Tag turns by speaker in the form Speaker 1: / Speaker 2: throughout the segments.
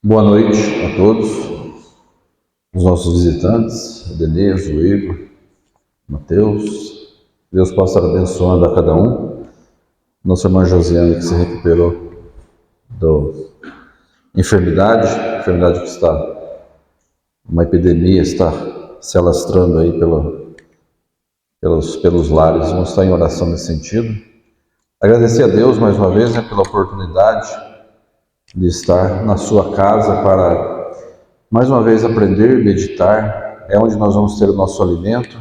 Speaker 1: Boa noite a todos, os nossos visitantes, Denise, o Igor, Mateus. Deus possa estar abençoando a cada um. Nossa irmã Josiane, que se recuperou da enfermidade que está, uma epidemia está se alastrando aí pelos lares. Vamos estar em oração nesse sentido. Agradecer a Deus mais uma vez pela oportunidade de estar na sua casa para mais uma vez aprender, meditar. É onde nós vamos ter o nosso alimento,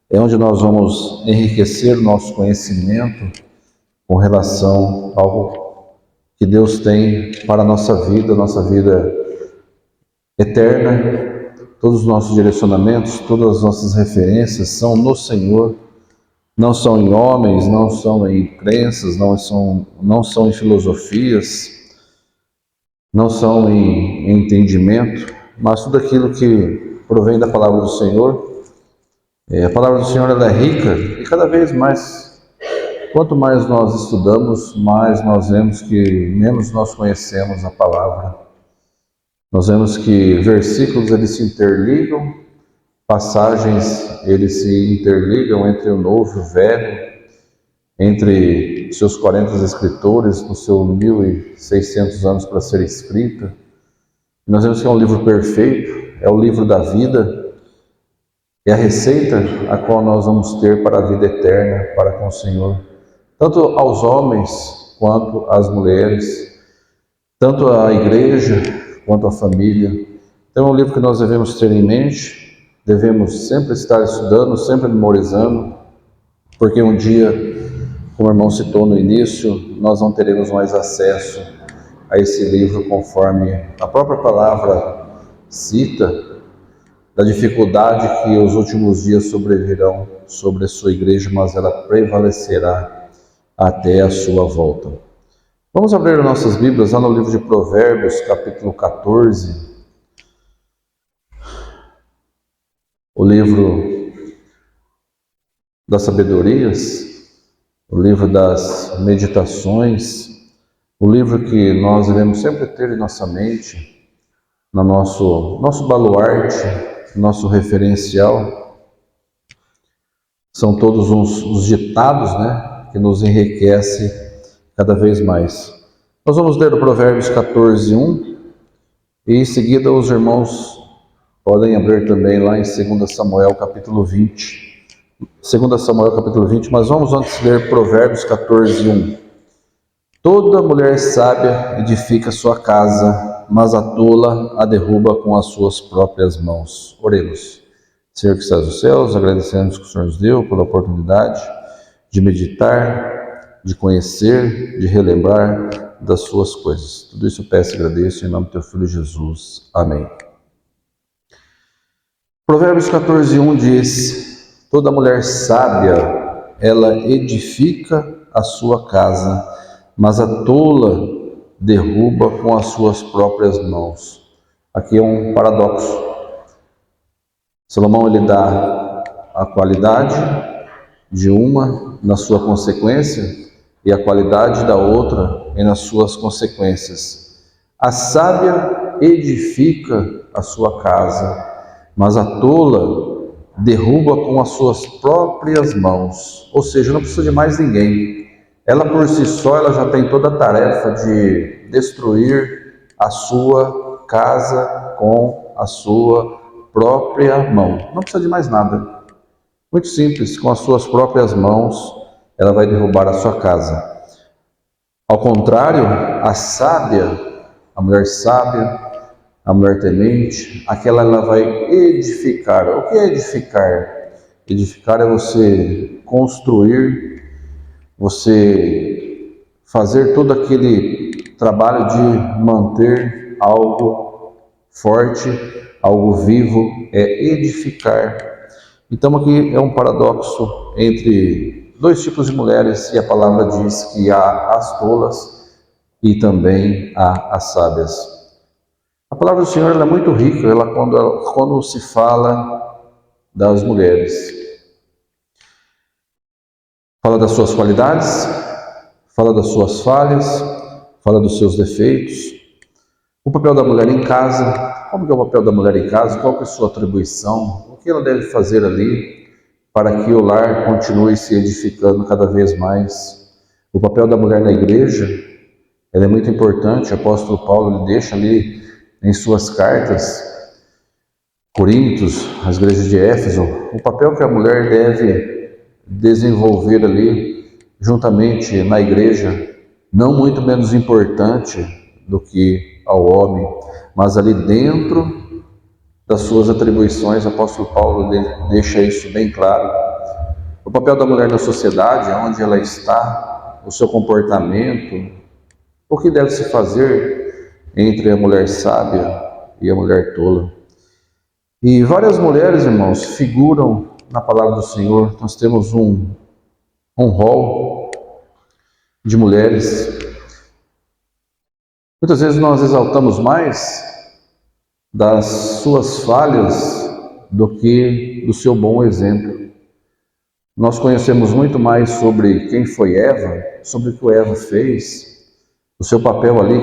Speaker 1: é onde nós vamos enriquecer o nosso conhecimento com relação ao que Deus tem para a nossa vida eterna. Todos os nossos direcionamentos, todas as nossas referências são no Senhor, não são em homens, não são em crenças, não são em filosofias, não são em entendimento, mas tudo aquilo que provém da palavra do Senhor. A palavra do Senhor ela é rica e cada vez mais, quanto mais nós estudamos, mais nós vemos que menos nós conhecemos a palavra. Nós vemos que versículos eles se interligam, passagens eles se interligam entre o Novo e o Velho, entre seus 40 escritores, no seu 1.600 anos para ser escrita. Nós vemos que é um livro perfeito, é o livro da vida, é a receita a qual nós vamos ter para a vida eterna, para com o Senhor. Tanto aos homens, quanto às mulheres, tanto à igreja, quanto à família. Então é um livro que nós devemos ter em mente, devemos sempre estar estudando, sempre memorizando, porque um dia, como o irmão citou no início, nós não teremos mais acesso a esse livro conforme a própria palavra cita, da dificuldade que os últimos dias sobrevirão sobre a sua igreja, mas ela prevalecerá até a sua volta. Vamos abrir nossas Bíblias lá no livro de Provérbios, capítulo 14, o livro das sabedorias, o livro das meditações, o livro que nós devemos sempre ter em nossa mente, no nosso baluarte, nosso referencial. São todos os ditados, que nos enriquecem cada vez mais. Nós vamos ler o Provérbios 14, 1, e em seguida os irmãos podem abrir também lá em 2 Samuel capítulo 20. 2 Samuel capítulo 20, mas vamos antes ler Provérbios 14, 1. Toda mulher sábia edifica sua casa, mas a tola a derruba com as suas próprias mãos. Oremos. Senhor que estás nos céus, agradecemos que o Senhor nos deu pela oportunidade de meditar, de conhecer, de relembrar das suas coisas. Tudo isso eu peço e agradeço em nome do teu Filho Jesus. Amém. Provérbios 14, 1 diz: toda mulher sábia, ela edifica a sua casa, mas a tola derruba com as suas próprias mãos. Aqui é um paradoxo. Salomão ele dá a qualidade de uma na sua consequência e a qualidade da outra nas suas consequências. A sábia edifica a sua casa, mas a tola derruba com as suas próprias mãos. Ou seja, não precisa de mais ninguém. Ela por si só ela já tem toda a tarefa de destruir a sua casa com a sua própria mão. Não precisa de mais nada. Muito simples, com as suas próprias mãos ela vai derrubar a sua casa. Ao contrário, a sábia, a mulher sábia, a mulher temente, aquela ela vai edificar. O que é edificar? Edificar é você construir, você fazer todo aquele trabalho de manter algo forte, algo vivo, é edificar. Então aqui é um paradoxo entre dois tipos de mulheres e a palavra diz que há as tolas e também há as sábias. A palavra do Senhor ela é muito rica quando se fala das mulheres. Fala das suas qualidades, fala das suas falhas, fala dos seus defeitos. O papel da mulher em casa, como que é o papel da mulher em casa, qual que é a sua atribuição, o que ela deve fazer ali para que o lar continue se edificando cada vez mais. O papel da mulher na igreja, ela é muito importante. O apóstolo Paulo ele deixa ali em suas cartas, Coríntios, as igrejas de Éfeso, o papel que a mulher deve desenvolver ali juntamente na igreja, não muito menos importante do que ao homem, mas ali dentro das suas atribuições, o apóstolo Paulo deixa isso bem claro. O papel da mulher na sociedade, onde ela está, o seu comportamento, o que deve se fazer entre a mulher sábia e a mulher tola. E várias mulheres, irmãos, figuram na palavra do Senhor. Nós temos um rol de mulheres. Muitas vezes nós exaltamos mais das suas falhas do que do seu bom exemplo. Nós conhecemos muito mais sobre quem foi Eva, sobre o que Eva fez, o seu papel ali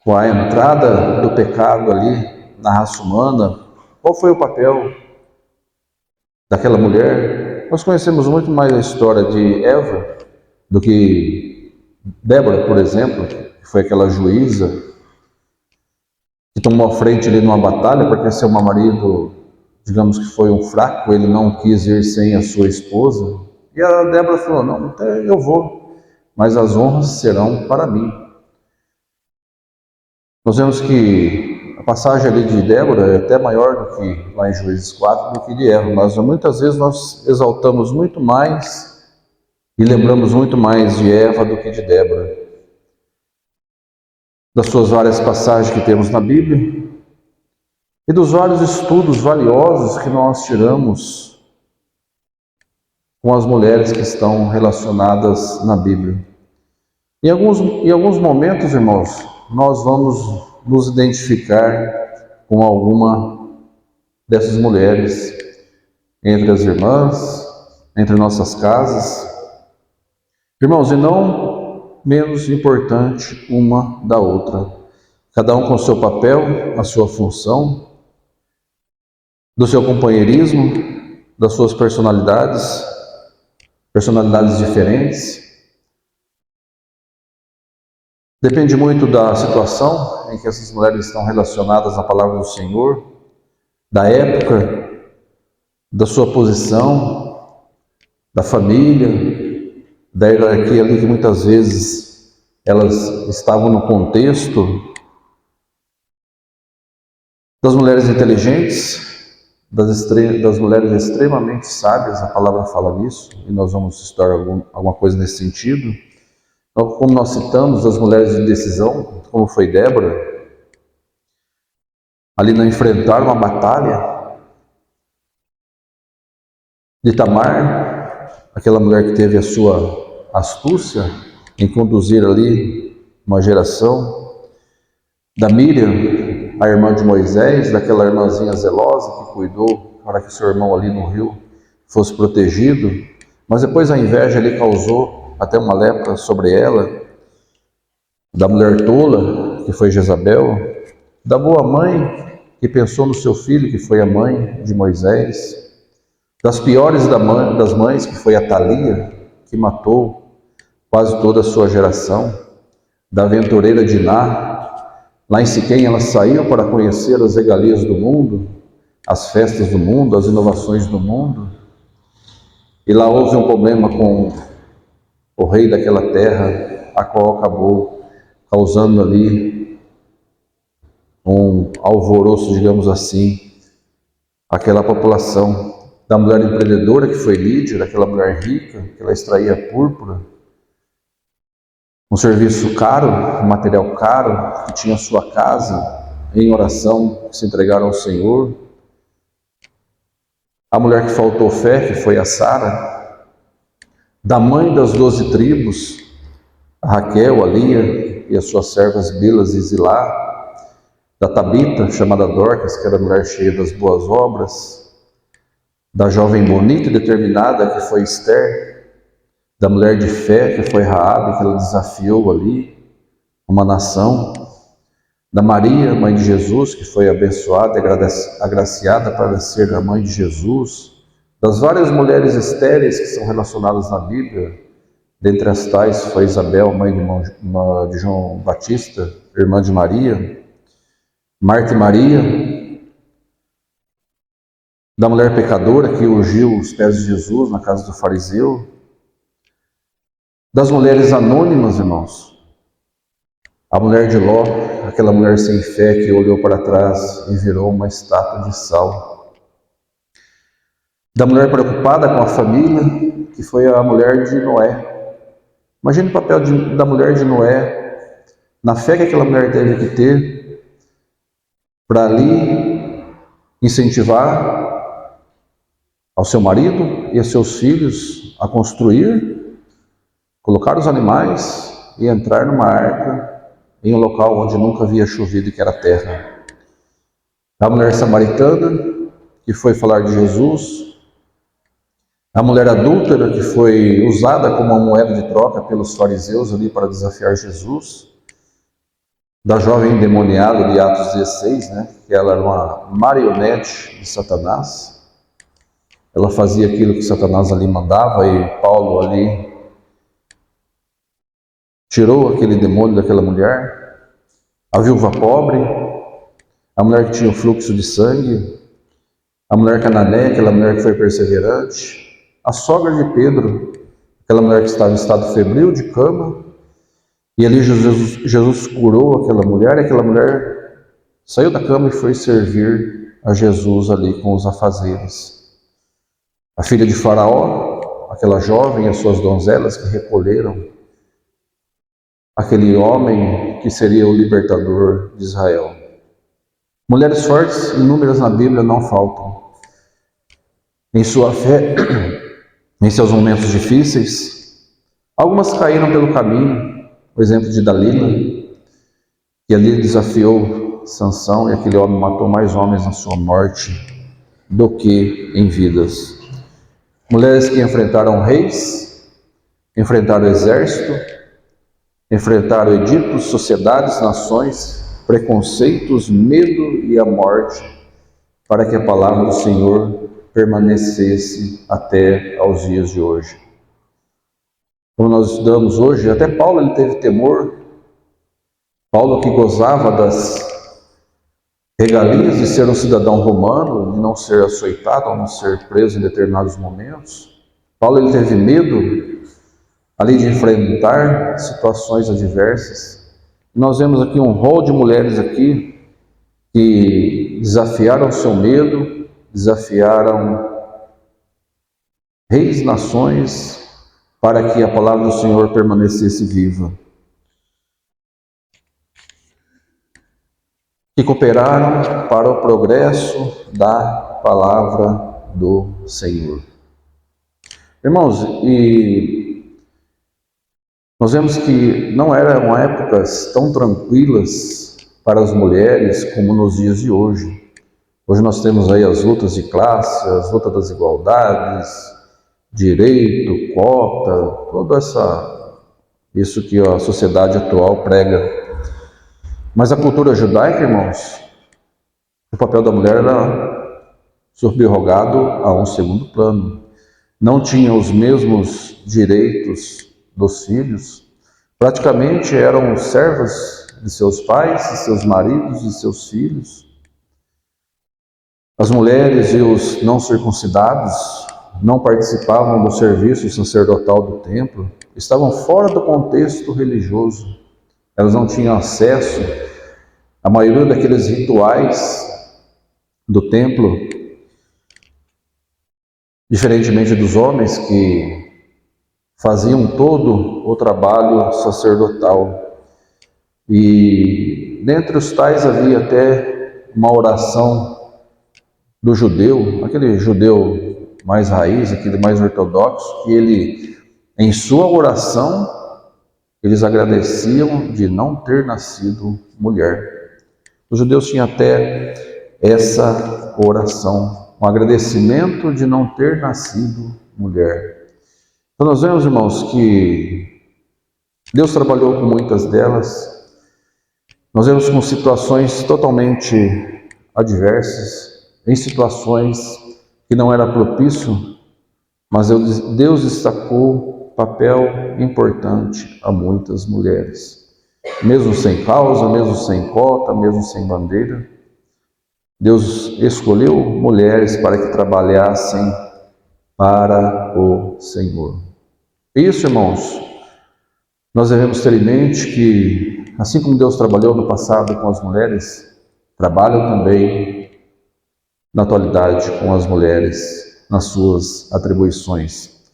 Speaker 1: com a entrada do pecado ali na raça humana. Qual foi o papel daquela mulher? Nós conhecemos muito mais a história de Eva do que Débora, por exemplo, que foi aquela juíza que tomou a frente ali numa batalha, porque seu marido, digamos que foi um fraco, ele não quis ir sem a sua esposa. E a Débora falou, não, até eu vou, mas as honras serão para mim. Nós vemos que a passagem ali de Débora é até maior do que lá em Juízes 4, do que de Eva, mas muitas vezes nós exaltamos muito mais e lembramos muito mais de Eva do que de Débora. Das suas várias passagens que temos na Bíblia e dos vários estudos valiosos que nós tiramos com as mulheres que estão relacionadas na Bíblia. Em alguns momentos, irmãos, nós vamos nos identificar com alguma dessas mulheres, entre as irmãs, entre nossas casas. Irmãos, e não menos importante uma da outra, cada um com o seu papel, a sua função, do seu companheirismo, das suas personalidades diferentes. Depende muito da situação em que essas mulheres estão relacionadas à palavra do Senhor, da época, da sua posição, da família, da hierarquia ali que muitas vezes elas estavam no contexto, das mulheres inteligentes, das mulheres extremamente sábias, a palavra fala nisso, e nós vamos estudar alguma coisa nesse sentido. Então, como nós citamos, as mulheres de decisão, como foi Débora, ali não enfrentaram uma batalha. De Tamar, aquela mulher que teve a sua astúcia em conduzir ali uma geração. Da Miriam, a irmã de Moisés, daquela irmãzinha zelosa que cuidou para que seu irmão ali no rio fosse protegido, mas depois a inveja ali causou até uma lepra sobre ela. Da mulher tola, que foi Jezabel. Da boa mãe, que pensou no seu filho, que foi a mãe de Moisés. Das piores das mães, que foi a Thalia, que matou quase toda a sua geração. Da aventureira Diná, lá em Siquém ela saiu para conhecer as regalias do mundo, as festas do mundo, as inovações do mundo. E lá houve um problema com o rei daquela terra, a qual acabou causando ali um alvoroço, digamos assim, aquela população. Da mulher empreendedora, que foi Lídia, daquela mulher rica, que ela extraía púrpura, um serviço caro, um material caro, que tinha sua casa em oração, que se entregaram ao Senhor. A mulher que faltou fé, que foi a Sara. Da mãe das 12 tribos, a Raquel, a Lia e as suas servas Bilas e Zilá. Da Tabita, chamada Dorcas, que era a mulher cheia das boas obras. Da jovem bonita e determinada, que foi Esther. Da mulher de fé, que foi Raabe, que ela desafiou ali uma nação. da Maria, mãe de Jesus, que foi abençoada e agraciada para ser a mãe de Jesus, das várias mulheres estéreis que são relacionadas na Bíblia. Dentre as tais foi Isabel, mãe de João Batista, irmã de Maria, Marta e Maria, da mulher pecadora que ungiu os pés de Jesus na casa do fariseu, das mulheres anônimas, irmãos, a mulher de Ló, aquela mulher sem fé que olhou para trás e virou uma estátua de sal, da mulher preocupada com a família, que foi a mulher de Noé. Imagine o papel da mulher de Noé, na fé que aquela mulher teve que ter, para ali incentivar ao seu marido e a seus filhos a construir, colocar os animais e entrar numa arca em um local onde nunca havia chovido, que era a terra. A mulher samaritana, que foi falar de Jesus, a mulher adúltera, que foi usada como uma moeda de troca pelos fariseus ali para desafiar Jesus, da jovem endemoniada de Atos 16, que ela era uma marionete de Satanás. Ela fazia aquilo que Satanás ali mandava e Paulo ali tirou aquele demônio daquela mulher. A viúva pobre, a mulher que tinha o fluxo de sangue, a mulher cananeia, aquela mulher que foi perseverante, a sogra de Pedro, aquela mulher que estava em estado febril de cama, e ali Jesus curou aquela mulher, e aquela mulher saiu da cama e foi servir a Jesus ali com os afazeres. A filha de Faraó, aquela jovem e as suas donzelas que recolheram aquele homem que seria o libertador de Israel. Mulheres fortes, inúmeras na Bíblia, não faltam. Em sua fé, em seus momentos difíceis, algumas caíram pelo caminho. O exemplo de Dalila, que ali desafiou Sansão, e aquele homem matou mais homens na sua morte do que em vidas. Mulheres que enfrentaram reis, enfrentaram exército, enfrentaram editos, sociedades, nações, preconceitos, medo e a morte, para que a palavra do Senhor permanecesse até aos dias de hoje. Como nós estudamos hoje, até Paulo ele teve temor. Paulo, que gozava das regalias de ser um cidadão romano, de não ser açoitado, ou não ser preso em determinados momentos. Paulo ele teve medo ali de enfrentar situações adversas. Nós vemos aqui um rol de mulheres aqui que desafiaram o seu medo, desafiaram reis, nações, para que a palavra do Senhor permanecesse viva. Que cooperaram para o progresso da palavra do Senhor. Irmãos, e nós vemos que não eram épocas tão tranquilas para as mulheres como nos dias de hoje. Hoje nós temos aí as lutas de classe, as lutas das igualdades, direito, cota, isso que a sociedade atual prega. Mas a cultura judaica, irmãos, o papel da mulher era subrogado a um segundo plano. Não tinha os mesmos direitos dos filhos. Praticamente eram servas de seus pais, de seus maridos, de seus filhos. As mulheres e os não circuncidados não participavam do serviço sacerdotal do templo, estavam fora do contexto religioso. Elas não tinham acesso à maioria daqueles rituais do templo, diferentemente dos homens que faziam todo o trabalho sacerdotal. E dentre os tais havia até uma oração do judeu, aquele judeu mais raiz, aquele mais ortodoxo, que ele, em sua oração, eles agradeciam de não ter nascido mulher. Os judeus tinham até essa oração, um agradecimento de não ter nascido mulher. Então nós vemos, irmãos, que Deus trabalhou com muitas delas. Nós vemos com situações totalmente adversas, em situações que não era propício, mas Deus destacou papel importante a muitas mulheres. Mesmo sem causa, mesmo sem cota, mesmo sem bandeira, Deus escolheu mulheres para que trabalhassem para o Senhor. Isso, irmãos, nós devemos ter em mente que, assim como Deus trabalhou no passado com as mulheres, trabalha também na atualidade com as mulheres, nas suas atribuições.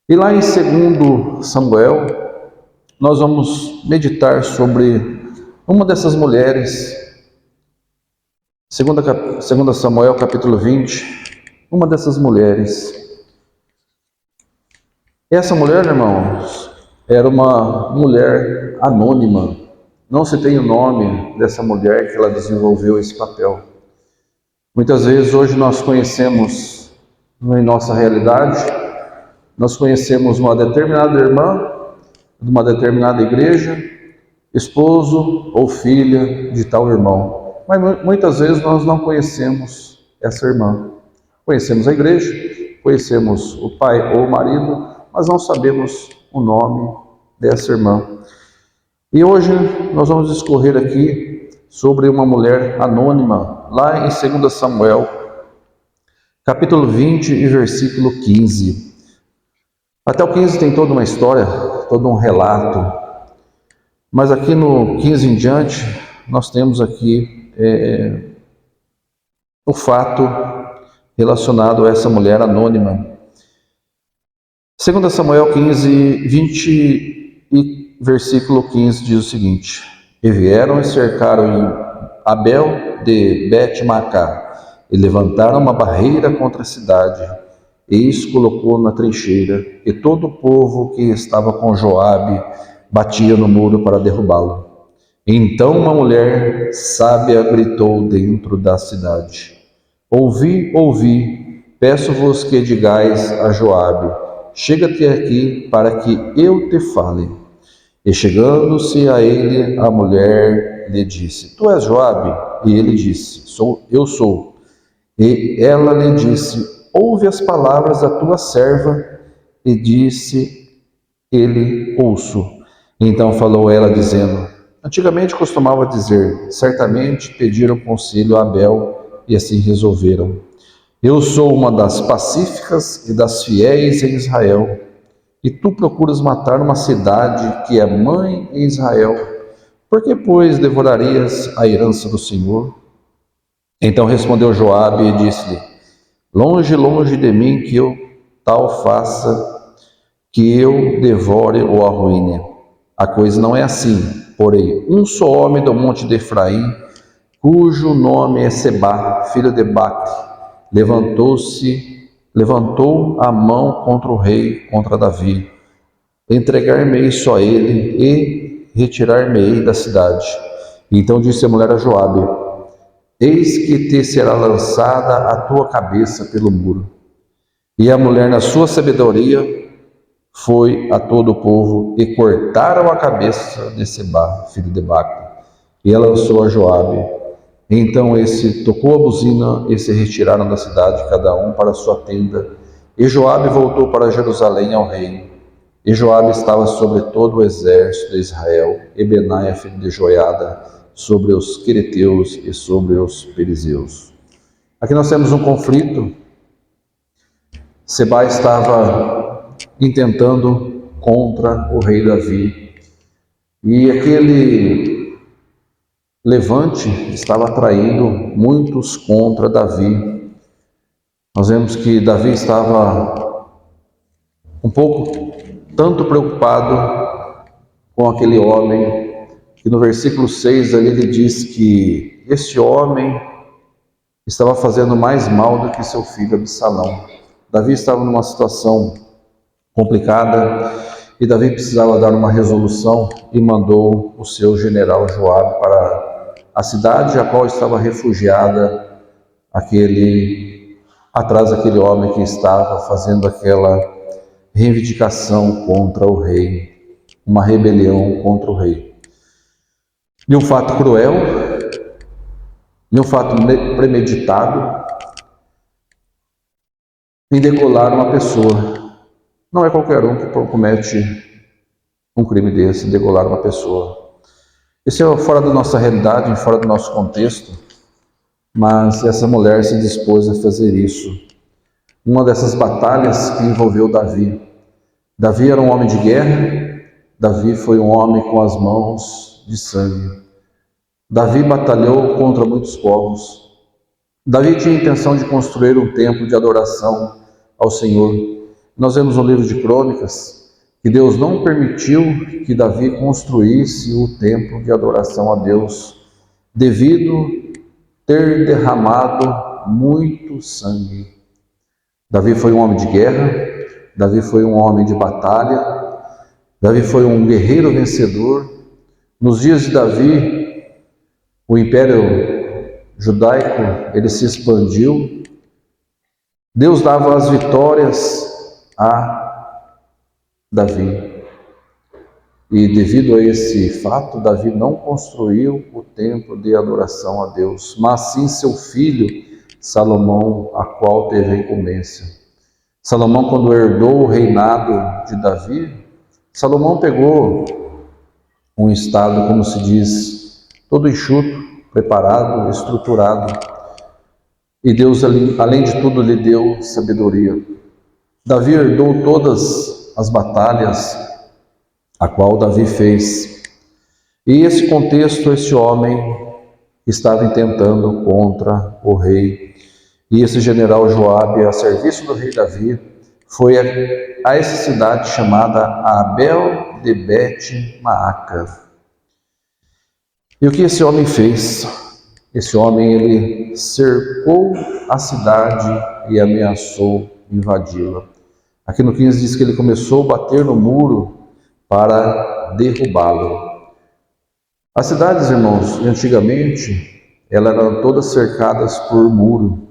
Speaker 1: E lá em 2 Samuel, nós vamos meditar sobre uma dessas mulheres. 2 Samuel capítulo 20, uma dessas mulheres. Essa mulher, irmãos, era uma mulher anônima. Não se tem o nome dessa mulher que ela desenvolveu esse papel. Muitas vezes hoje nós conhecemos, em nossa realidade, nós conhecemos uma determinada irmã, de uma determinada igreja, esposo ou filha de tal irmão. Mas muitas vezes nós não conhecemos essa irmã. Conhecemos a igreja, conhecemos o pai ou o marido, mas não sabemos o nome dessa irmã. E hoje nós vamos discorrer aqui sobre uma mulher anônima, lá em 2 Samuel, capítulo 20 e versículo 15. Até o 15 tem toda uma história, todo um relato, mas aqui no 15 em diante, nós temos aqui o fato relacionado a essa mulher anônima. 2 Samuel 15, 20 e versículo 15 diz o seguinte: E vieram e cercaram em Abel de Bet-Macá, e levantaram uma barreira contra a cidade, e isso colocou na trincheira, e todo o povo que estava com Joabe batia no muro para derrubá-lo. Então uma mulher sábia gritou dentro da cidade: Ouvi, ouvi, peço-vos que digais a Joabe: Chega-te aqui para que eu te fale. E chegando-se a ele, a mulher lhe disse: Tu és Joabe? E ele disse: Eu sou. E ela lhe disse: Ouve as palavras da tua serva. E disse ele: Ouço. Então falou ela, dizendo: Antigamente costumava dizer: Certamente pediram conselho a Abel, e assim resolveram. Eu sou uma das pacíficas e das fiéis em Israel, e tu procuras matar uma cidade que é mãe em Israel. Por que, pois, devorarias a herança do Senhor? Então respondeu Joabe e disse-lhe: Longe, longe de mim que eu tal faça, que eu devore ou arruine. A coisa não é assim, porém, um só homem do monte de Efraim, cujo nome é Sebá, filho de Bacre, levantou a mão contra o rei, contra Davi. Entregar-me-ei só ele e retirar-me-ei da cidade. Então disse a mulher a Joabe: Eis que te será lançada a tua cabeça pelo muro. E a mulher, na sua sabedoria, foi a todo o povo e cortaram a cabeça de Sebá, filho de Bacre, e ela lançou a Joabe. Então esse tocou a buzina e se retiraram da cidade, cada um para a sua tenda. E Joabe voltou para Jerusalém ao rei. E Joabe estava sobre todo o exército de Israel, e Benaia, filho de Joiada, sobre os quereteus e sobre os perizeus. Aqui nós temos um conflito. Sebá estava intentando contra o rei Davi. E aquele levante estava atraindo muitos contra Davi. Nós vemos que Davi estava um pouco tanto preocupado com aquele homem, que no versículo 6 ali ele diz que este homem estava fazendo mais mal do que seu filho Absalão. Davi estava numa situação complicada e Davi precisava dar uma resolução e mandou o seu general Joabe para a cidade a qual estava refugiada atrás daquele homem que estava fazendo aquela reivindicação contra o rei, uma rebelião contra o rei. de um fato cruel, de um fato premeditado, em degolar uma pessoa. Não é qualquer um que comete um crime desse, degolar uma pessoa. Isso é fora da nossa realidade, fora do nosso contexto, mas essa mulher se dispôs a fazer isso. Uma dessas batalhas que envolveu Davi. Davi era um homem de guerra, Davi foi um homem com as mãos de sangue. Davi batalhou contra muitos povos. Davi tinha a intenção de construir um templo de adoração ao Senhor. Nós vemos no livro de Crônicas que Deus não permitiu que Davi construísse o templo de adoração a Deus, devido ter derramado muito sangue. Davi foi um homem de guerra, Davi foi um homem de batalha, Davi foi um guerreiro vencedor. Nos dias de Davi, o Império Judaico, ele se expandiu. Deus dava as vitórias a Davi. E devido a esse fato, Davi não construiu o templo de adoração a Deus, mas sim seu filho Salomão, a qual teve a incumbência. Salomão, quando herdou o reinado de Davi, Salomão pegou um estado, como se diz, todo enxuto, preparado, estruturado. E Deus, além de tudo, lhe deu sabedoria. Davi herdou todas as batalhas a qual Davi fez. E esse contexto, esse homem estava intentando contra o rei. E esse general Joabe, a serviço do rei Davi, foi a essa cidade chamada Abel de Bet-Maaca. E o que esse homem fez? Esse homem, ele cercou a cidade e ameaçou invadi-la. Aqui no 15 diz que ele começou a bater no muro para derrubá-lo. As cidades, irmãos, antigamente, elas eram todas cercadas por muro.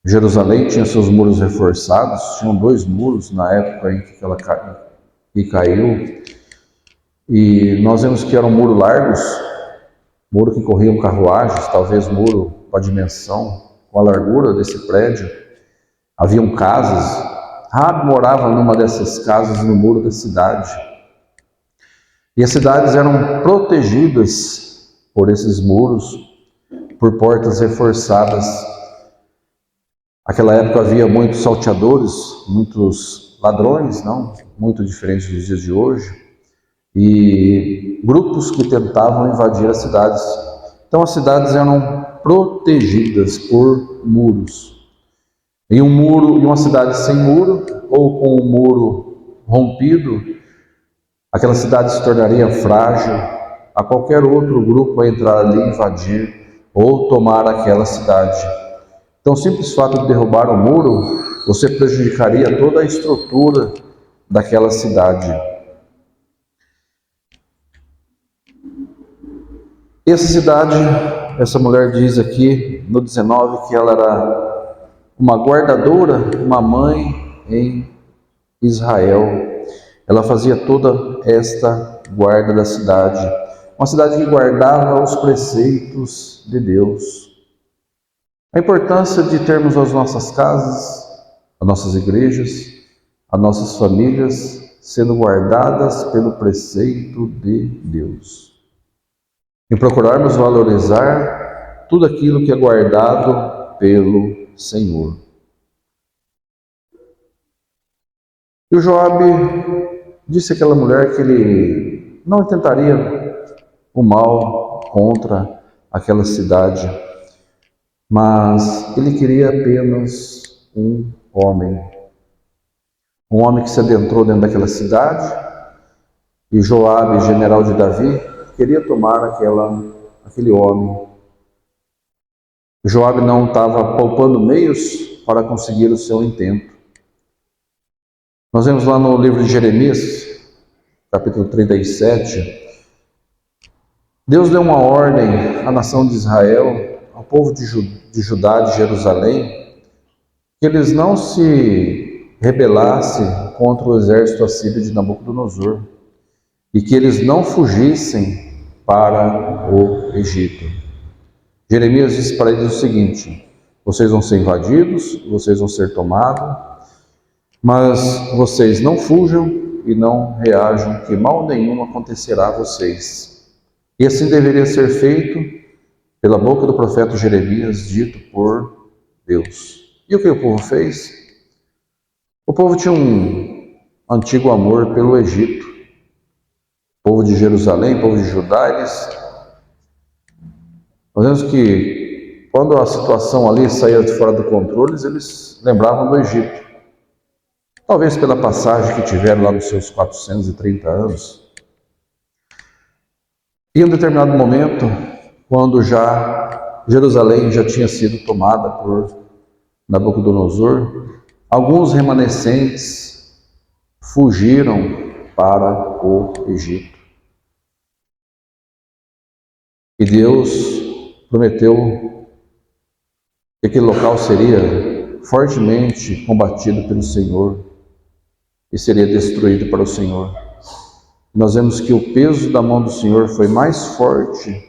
Speaker 1: Jerusalém tinha seus muros reforçados, tinham 2 muros na época em que ela caiu. E nós vemos que eram muros largos, muro que corriam carruagens, talvez muro com a dimensão, com a largura desse prédio. Haviam casas. Raabe morava numa dessas casas no muro da cidade. E as cidades eram protegidas por esses muros, por portas reforçadas. Naquela época havia muitos salteadores, muitos ladrões, não muito diferentes dos dias de hoje, e grupos que tentavam invadir as cidades. Então as cidades eram protegidas por muros. Em um muro, em uma cidade sem muro ou com um muro rompido, aquela cidade se tornaria frágil a qualquer outro grupo a entrar ali, invadir ou tomar aquela cidade. Então, o simples fato de derrubar o muro, você prejudicaria toda a estrutura daquela cidade. Essa cidade, essa mulher diz aqui no 19 que ela era uma guardadora, uma mãe em Israel. Ela fazia toda esta guarda da cidade, uma cidade que guardava os preceitos de Deus. A importância de termos as nossas casas, as nossas igrejas, as nossas famílias sendo guardadas pelo preceito de Deus. E procurarmos valorizar tudo aquilo que é guardado pelo Senhor. E o Joabe disse àquela mulher que ele não tentaria o mal contra aquela cidade, mas ele queria apenas um homem que se adentrou dentro daquela cidade, e Joabe, general de Davi, queria tomar aquele homem. Joabe não estava poupando meios para conseguir o seu intento. Nós vemos lá no livro de Jeremias, capítulo 37, Deus deu uma ordem à nação de Israel, ao povo de Judá, de Jerusalém, que eles não se rebelassem contra o exército assírio de Nabucodonosor e que eles não fugissem para o Egito. Jeremias disse para eles o seguinte: vocês vão ser invadidos, vocês vão ser tomados, mas vocês não fujam e não reajam, que mal nenhum acontecerá a vocês. E assim deveria ser feito pela boca do profeta Jeremias, dito por Deus. E o que o povo fez? O povo tinha um antigo amor pelo Egito. O povo de Jerusalém, o povo de Judá, nós vemos que quando a situação ali saía de fora do controle, eles lembravam do Egito. Talvez pela passagem que tiveram lá nos seus 430 anos. E em um determinado momento, quando já Jerusalém já tinha sido tomada por Nabucodonosor, alguns remanescentes fugiram para o Egito. E Deus prometeu que aquele local seria fortemente combatido pelo Senhor e seria destruído para o Senhor. Nós vemos que o peso da mão do Senhor foi mais forte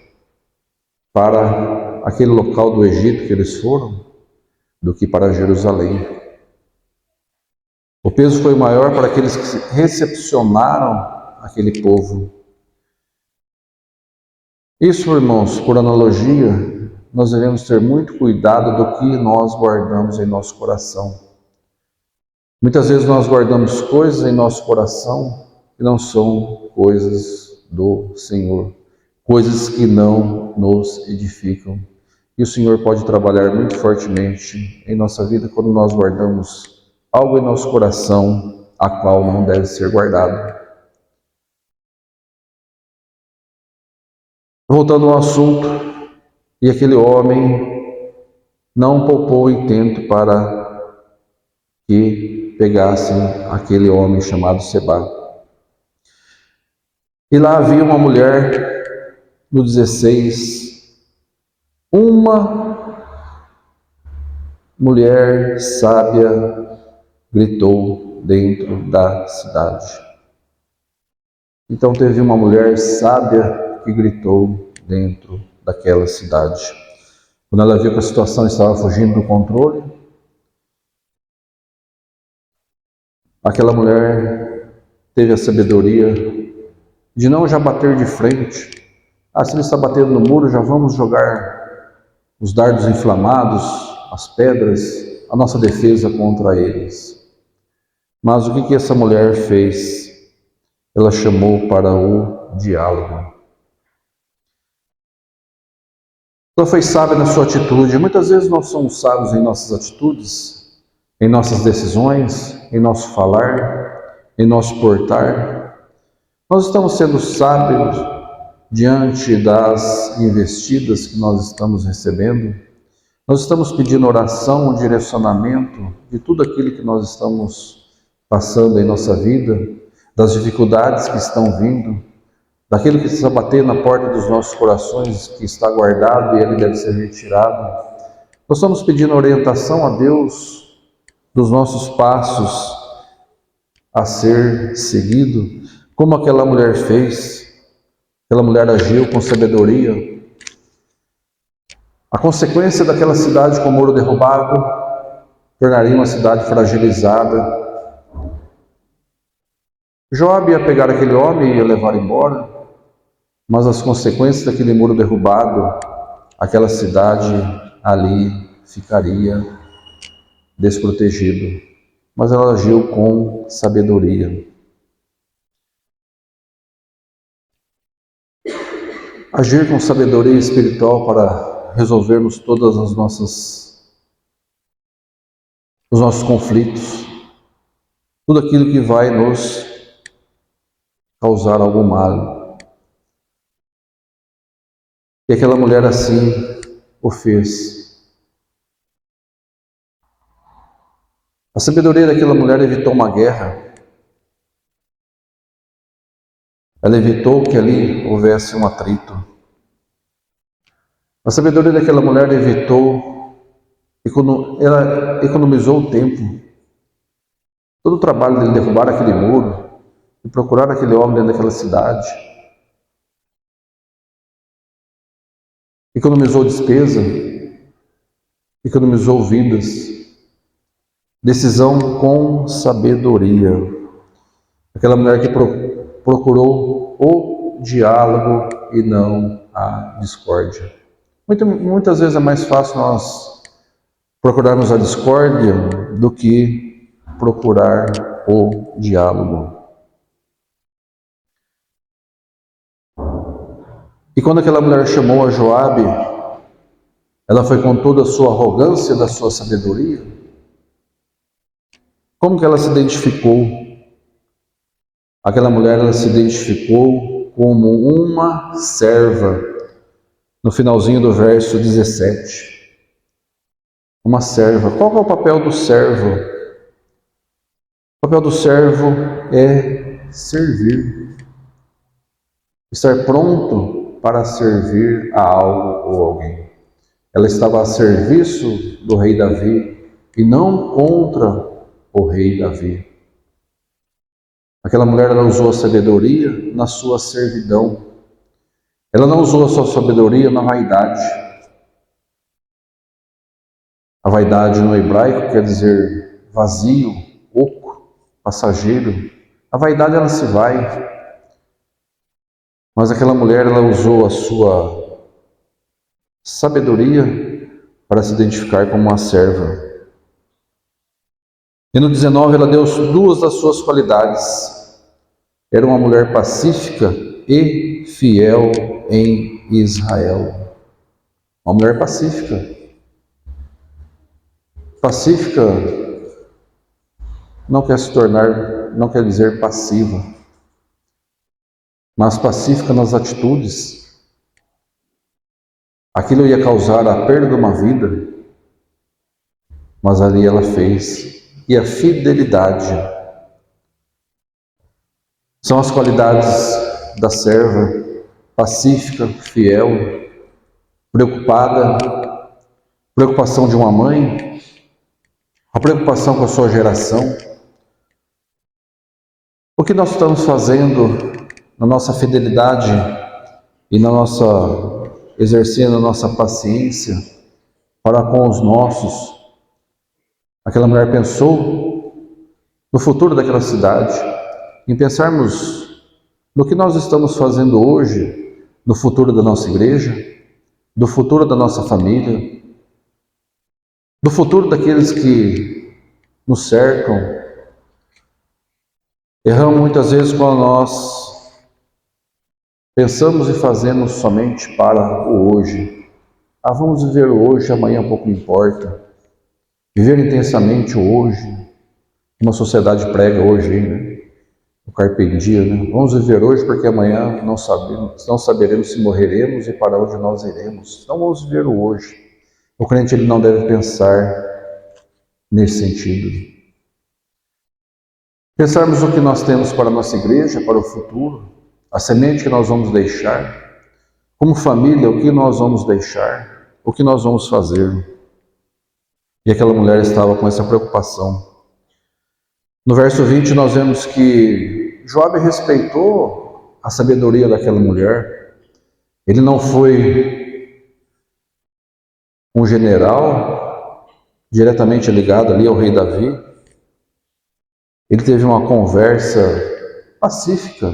Speaker 1: para aquele local do Egito que eles foram do que para Jerusalém. O peso foi maior para aqueles que recepcionaram aquele povo. Isso, irmãos, por analogia, nós devemos ter muito cuidado do que nós guardamos em nosso coração. Muitas vezes nós guardamos coisas em nosso coração que não são coisas do Senhor, coisas que não nos edificam. E o Senhor pode trabalhar muito fortemente em nossa vida quando nós guardamos algo em nosso coração, a qual não deve ser guardado. Voltando ao assunto, e aquele homem não poupou intento para que pegassem aquele homem chamado Sebá. E lá havia uma mulher, no 16, uma mulher sábia gritou dentro da cidade. Então teve uma mulher sábia que gritou dentro daquela cidade. Quando ela viu que a situação estava fugindo do controle, aquela mulher teve a sabedoria de não já bater de frente. Se ele está batendo no muro, já vamos jogar os dardos inflamados, as pedras, a nossa defesa contra eles. Mas o que essa mulher fez? Ela chamou para o diálogo. Ela foi sábia na sua atitude. Muitas vezes nós somos sábios em nossas atitudes, em nossas decisões, em nosso falar, em nosso portar. Nós estamos sendo sábios diante das investidas que nós estamos recebendo. Nós estamos pedindo oração, um direcionamento de tudo aquilo que nós estamos passando em nossa vida, das dificuldades que estão vindo, daquilo que está batendo na porta dos nossos corações, que está guardado e ele deve ser retirado. Nós estamos pedindo orientação a Deus dos nossos passos a ser seguido, como aquela mulher fez. Aquela mulher agiu com sabedoria. A consequência daquela cidade com o muro derrubado tornaria uma cidade fragilizada. Joabe ia pegar aquele homem e ia levar embora, mas as consequências daquele muro derrubado, aquela cidade ali ficaria desprotegido, mas ela agiu com sabedoria. Agir com sabedoria espiritual para resolvermos todas os nossos conflitos, tudo aquilo que vai nos causar algum mal. E aquela mulher assim o fez. A sabedoria daquela mulher evitou uma guerra. Ela evitou que ali houvesse um atrito. A sabedoria daquela mulher ela economizou o tempo. Todo o trabalho dele derrubar aquele muro e procurar aquele homem dentro daquela cidade. economizou despesa, economizou vidas. Decisão com sabedoria. Aquela mulher que procurou o diálogo e não a discórdia. Muitas vezes é mais fácil nós procurarmos a discórdia do que procurar o diálogo. E quando aquela mulher chamou a Joabe, ela foi com toda a sua arrogância, da sua sabedoria? Como que ela se identificou? Aquela mulher, ela se identificou como uma serva, no finalzinho do verso 17. Uma serva. Qual é o papel do servo? O papel do servo é servir. Estar pronto para servir a algo ou alguém. Ela estava a serviço do rei Davi e não contra o rei Davi. Aquela mulher, ela usou a sabedoria na sua servidão. Ela não usou a sua sabedoria na vaidade. A vaidade no hebraico quer dizer vazio, oco, passageiro. A vaidade, ela se vai. Mas aquela mulher, ela usou a sua sabedoria para se identificar como uma serva. E no 19, ela deu duas das suas qualidades. Era uma mulher pacífica e fiel em Israel. Uma mulher pacífica. Pacífica não quer se tornar, não quer dizer passiva, mas pacífica nas atitudes. Aquilo ia causar a perda de uma vida, mas ali ela fez. E a fidelidade são as qualidades da serva, pacífica, fiel, preocupada, preocupação de uma mãe, a preocupação com a sua geração. O que nós estamos fazendo na nossa fidelidade e na nossa exercendo a nossa paciência para com os nossos? Aquela mulher pensou no futuro daquela cidade, em pensarmos no que nós estamos fazendo hoje, no futuro da nossa igreja, do futuro da nossa família, do futuro daqueles que nos cercam. Erramos muitas vezes quando nós pensamos e fazemos somente para o hoje. Vamos viver o hoje, amanhã pouco importa. Viver intensamente o hoje. Uma sociedade prega hoje, né? O carpe diem, né? Vamos viver hoje porque amanhã não saberemos se morreremos e para onde nós iremos. Então vamos viver o hoje. O crente, ele não deve pensar nesse sentido. Pensarmos o que nós temos para a nossa igreja, para o futuro, a semente que nós vamos deixar, como família, o que nós vamos deixar, o que nós vamos fazer. E aquela mulher estava com essa preocupação. No verso 20 nós vemos que Joabe respeitou a sabedoria daquela mulher. Ele não foi um general diretamente ligado ali ao rei Davi. Ele teve uma conversa pacífica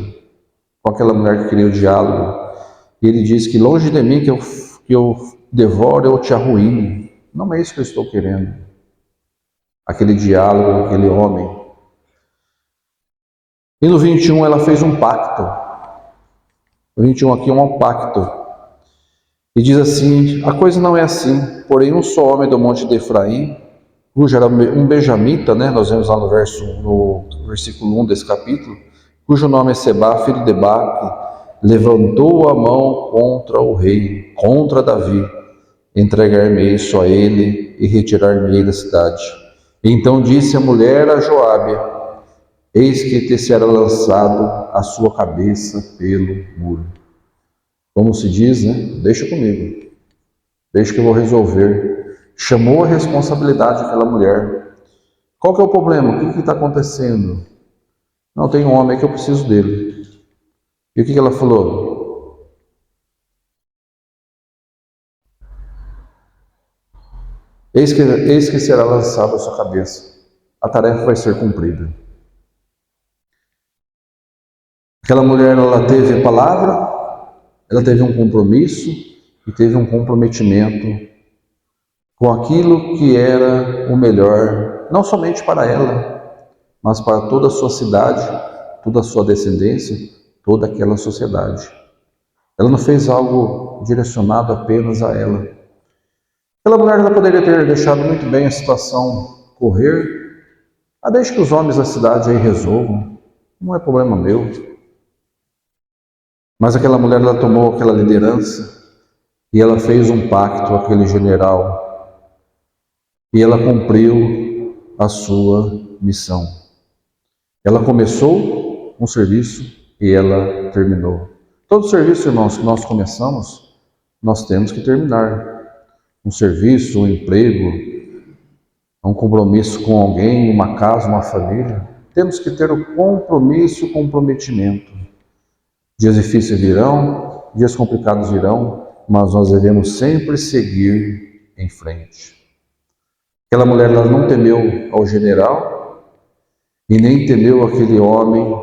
Speaker 1: com aquela mulher que queria o diálogo. E ele diz que longe de mim que eu devore ou te arruine. Não é isso que eu estou querendo. Aquele diálogo, aquele homem. E no 21 ela fez um pacto. O 21 aqui é um pacto. E diz assim, a coisa não é assim. Porém um só homem do monte de Efraim, cujo era um benjamita, né? Nós vemos lá no versículo 1 desse capítulo, cujo nome é Seba, filho de Baque, levantou a mão contra o rei, contra Davi, entregar-me-ei só a ele e retirar-me-ei da cidade. Então disse a mulher a Joabe, eis que te será lançado a sua cabeça pelo muro. Como se diz, né? Deixa comigo, deixa que eu vou resolver. Chamou a responsabilidade daquela mulher. Qual que é o problema? O que está acontecendo? Não, tem um homem que eu preciso dele. E o que ela falou? Eis que será lançado a sua cabeça. A tarefa vai ser cumprida. Aquela mulher, ela teve a palavra, ela teve um compromisso e teve um comprometimento com aquilo que era o melhor, não somente para ela, mas para toda a sua cidade, toda a sua descendência, toda aquela sociedade. Ela não fez algo direcionado apenas a ela. Aquela mulher, ela poderia ter deixado muito bem a situação correr. Deixe que os homens da cidade aí resolvam, não é problema meu. Mas aquela mulher, ela tomou aquela liderança e ela fez um pacto com aquele general e ela cumpriu a sua missão. Ela começou um serviço e ela terminou. Todo serviço, irmãos, que nós começamos, nós temos que terminar. Um serviço, um emprego, um compromisso com alguém, uma casa, uma família. Temos que ter o compromisso, o comprometimento. Dias difíceis virão, dias complicados virão, mas nós devemos sempre seguir em frente. Aquela mulher, ela não temeu ao general e nem temeu aquele homem,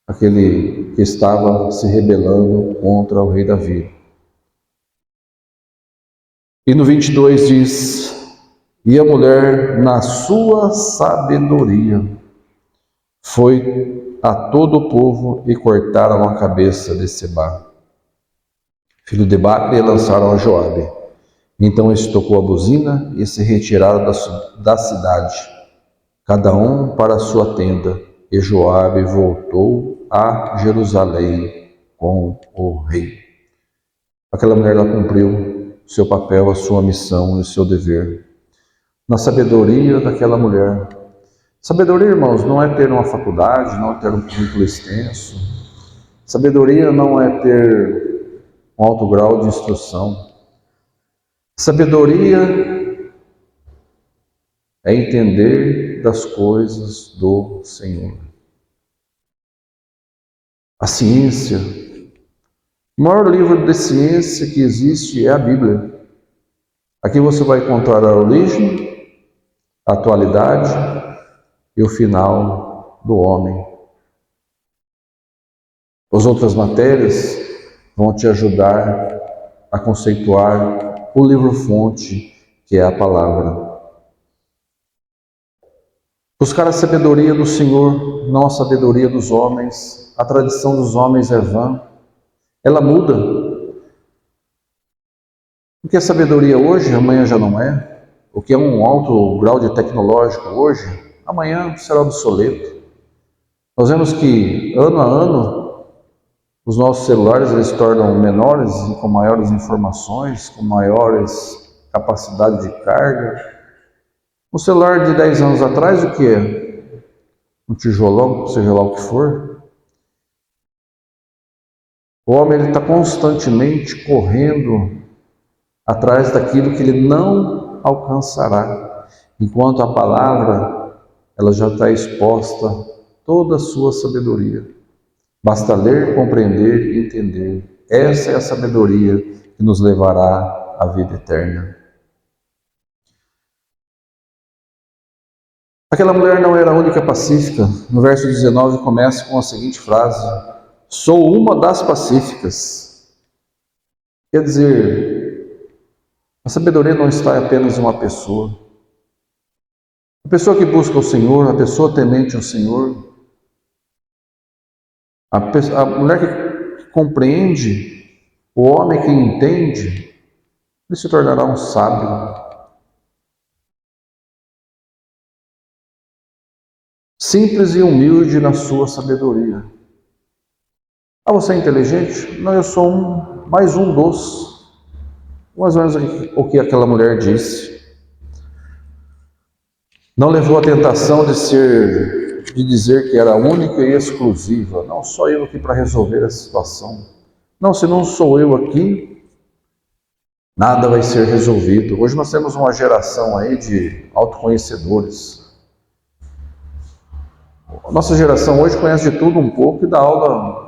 Speaker 1: aquele que estava se rebelando contra o rei Davi. E no 22 diz: e a mulher, na sua sabedoria, foi a todo o povo e cortaram a cabeça de Sebá, filho de Bacre, e lançaram a Joabe. Então eles tocou a buzina e se retiraram da cidade, cada um para a sua tenda, e Joabe voltou a Jerusalém com o rei. Aquela mulher, ela cumpriu seu papel, a sua missão e o seu dever. Na sabedoria daquela mulher. Sabedoria, irmãos, não é ter uma faculdade, não é ter um currículo extenso. Sabedoria não é ter um alto grau de instrução. Sabedoria é entender das coisas do Senhor. A ciência, o maior livro de ciência que existe é a Bíblia. Aqui você vai encontrar a origem, a atualidade e o final do homem. As outras matérias vão te ajudar a conceituar o livro-fonte, que é a palavra. Buscar a sabedoria do Senhor, não a sabedoria dos homens. A tradição dos homens é vã. Ela muda. O que é sabedoria hoje, amanhã já não é. O que é um alto grau de tecnológico hoje, amanhã será obsoleto. Nós vemos que, ano a ano, os nossos celulares eles se tornam menores e com maiores informações, com maiores capacidade de carga. Um celular de 10 anos atrás, o que é? Um tijolão, seja lá o que for. O homem está constantemente correndo atrás daquilo que ele não alcançará, enquanto a palavra ela já está exposta toda a sua sabedoria. Basta ler, compreender e entender. Essa é a sabedoria que nos levará à vida eterna. Aquela mulher não era a única pacífica. No verso 19 começa com a seguinte frase: sou uma das pacíficas. Quer dizer, a sabedoria não está em apenas uma pessoa. A pessoa que busca o Senhor, a pessoa temente ao Senhor, a mulher que compreende, o homem que entende, ele se tornará um sábio. Simples e humilde na sua sabedoria. Ah, você é inteligente? Não, eu sou mais um dos. Mais ou menos o que aquela mulher disse. Não levou a tentação de dizer que era única e exclusiva. Não, só eu aqui para resolver a situação. Não, se não sou eu aqui, nada vai ser resolvido. Hoje nós temos uma geração aí de autoconhecedores. Nossa geração hoje conhece de tudo um pouco e dá aula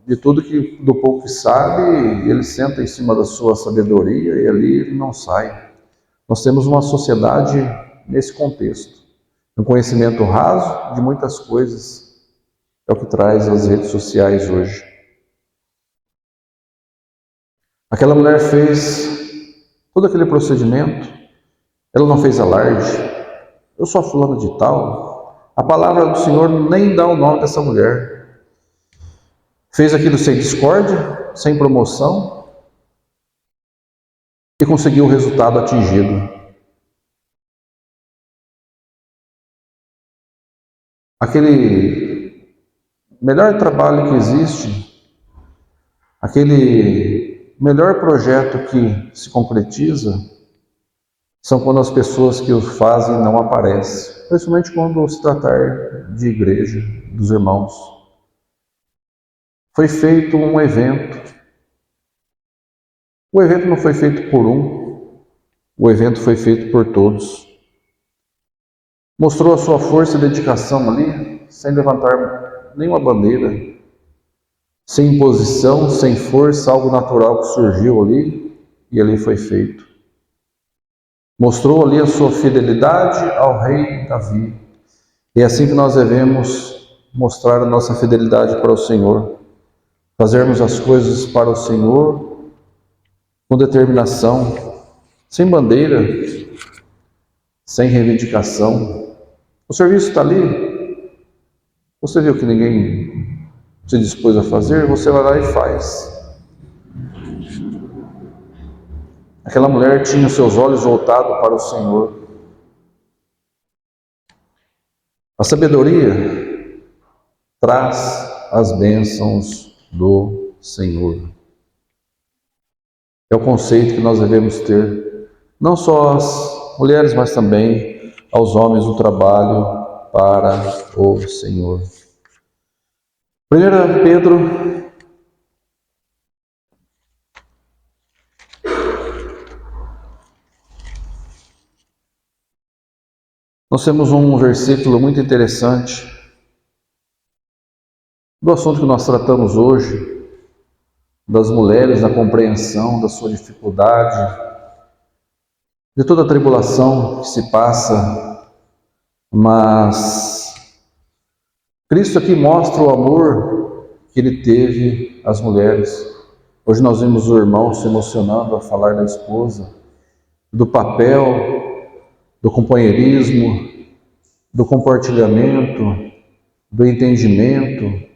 Speaker 1: de tudo do pouco que sabe, ele senta em cima da sua sabedoria e ali ele não sai. Nós temos uma sociedade nesse contexto, um conhecimento raso de muitas coisas, é o que traz as redes sociais hoje. Aquela mulher fez todo aquele procedimento, ela não fez alarde, eu sou a fulana de tal, a palavra do Senhor nem dá o nome dessa mulher. Fez aquilo sem discórdia, sem promoção, e conseguiu o resultado atingido. Aquele melhor trabalho que existe, aquele melhor projeto que se concretiza, são quando as pessoas que o fazem não aparecem, principalmente quando se tratar de igreja, dos irmãos. Foi feito um evento. O evento não foi feito por um, o evento foi feito por todos. Mostrou a sua força e dedicação ali, sem levantar nenhuma bandeira, sem imposição, sem força, algo natural que surgiu ali e ali foi feito. Mostrou ali a sua fidelidade ao rei Davi. E é assim que nós devemos mostrar a nossa fidelidade para o Senhor, fazermos as coisas para o Senhor com determinação, sem bandeira, sem reivindicação. O serviço está ali, você viu que ninguém se dispôs a fazer, você vai lá e faz. Aquela mulher tinha seus olhos voltados para o Senhor. A sabedoria traz as bênçãos do Senhor. É o conceito que nós devemos ter, não só às mulheres, mas também aos homens do trabalho para o Senhor. 1 Pedro, nós temos um versículo muito interessante do assunto que nós tratamos hoje, das mulheres, da compreensão da sua dificuldade, de toda a tribulação que se passa, mas Cristo aqui mostra o amor que Ele teve às mulheres. Hoje nós vimos o irmão se emocionando a falar da esposa, do papel, do companheirismo, do compartilhamento, do entendimento,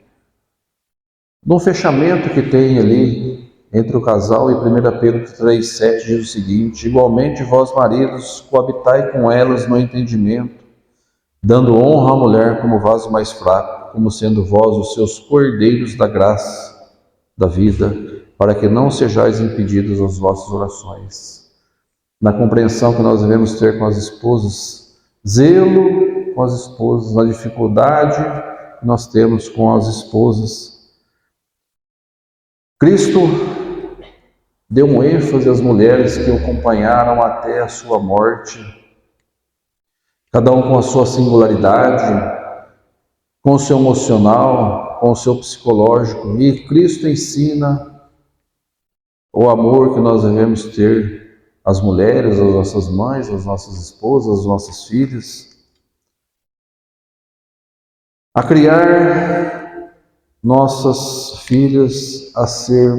Speaker 1: do fechamento que tem ali entre o casal. E 1 Pedro 3,7 diz o seguinte: igualmente vós maridos, coabitai com elas no entendimento, dando honra à mulher como vaso mais fraco, como sendo vós os seus cordeiros da graça, da vida, para que não sejais impedidos as vossas orações. Na compreensão que nós devemos ter com as esposas, zelo com as esposas, na dificuldade que nós temos com as esposas. Cristo deu um ênfase às mulheres que o acompanharam até a sua morte, cada um com a sua singularidade, com o seu emocional, com o seu psicológico. E Cristo ensina o amor que nós devemos ter às mulheres, às nossas mães, às nossas esposas, às nossas filhas, a criar nossas filhas a ser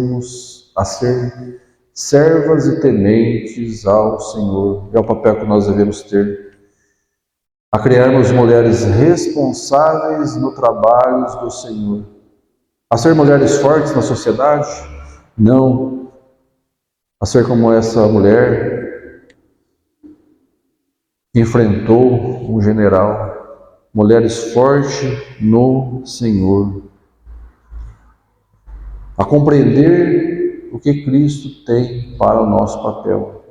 Speaker 1: servas e tementes ao Senhor. É o papel que nós devemos ter. A criarmos mulheres responsáveis no trabalho do Senhor. A ser mulheres fortes na sociedade? Não. A ser como essa mulher que enfrentou um general. Mulheres fortes no Senhor. A compreender o que Cristo tem para o nosso papel.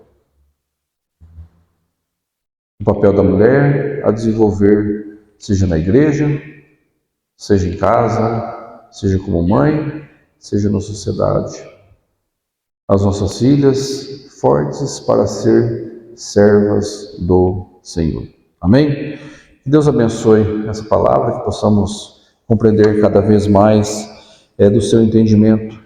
Speaker 1: O papel da mulher a desenvolver, seja na igreja, seja em casa, seja como mãe, seja na sociedade. As nossas filhas fortes para ser servas do Senhor. Amém? Que Deus abençoe essa palavra, que possamos compreender cada vez mais do seu entendimento,